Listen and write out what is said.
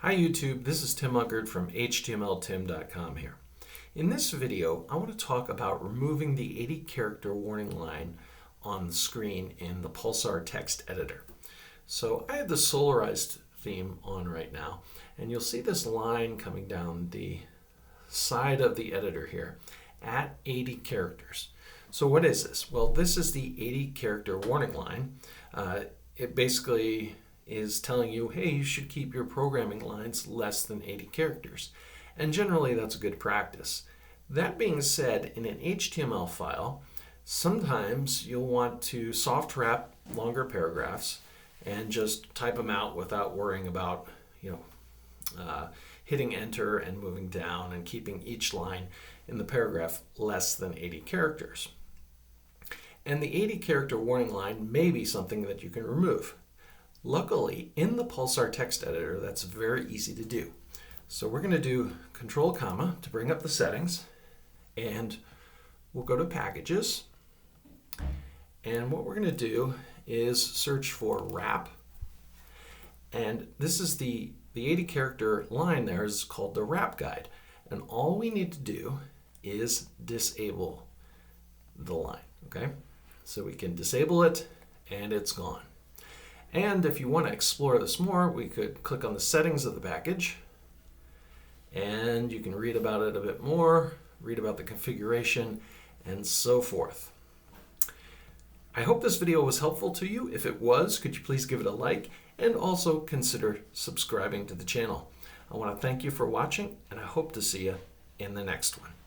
Hi YouTube, this is Tim Unkert from htmltim.com here. In this video, I want to talk about removing the 80 character warning line on the screen in the Pulsar Text editor. So I have the solarized theme on right now, and you'll see this line coming down the side of the editor here at 80 characters. So what is this? Well, this is the 80 character warning line. It basically is telling you, hey, you should keep your programming lines less than 80 characters. And generally that's a good practice. That being said, in an HTML file, sometimes you'll want to soft wrap longer paragraphs and just type them out without worrying about, hitting enter and moving down and keeping each line in the paragraph less than 80 characters. And the 80 character warning line may be something that you can remove. Luckily, in the Pulsar text editor, that's very easy to do. So we're going to do Control comma to bring up the settings, and we'll go to Packages. And what we're going to do is search for wrap. And this is the 80 character line there is called the wrap guide. And all we need to do is disable the line, okay? So we can disable it and it's gone. And if you want to explore this more, we could click on the settings of the package and you can read about it a bit more, read about the configuration, and so forth. I hope this video was helpful to you. If it was, could you please give it a like and also consider subscribing to the channel. I want to thank you for watching, and I hope to see you in the next one.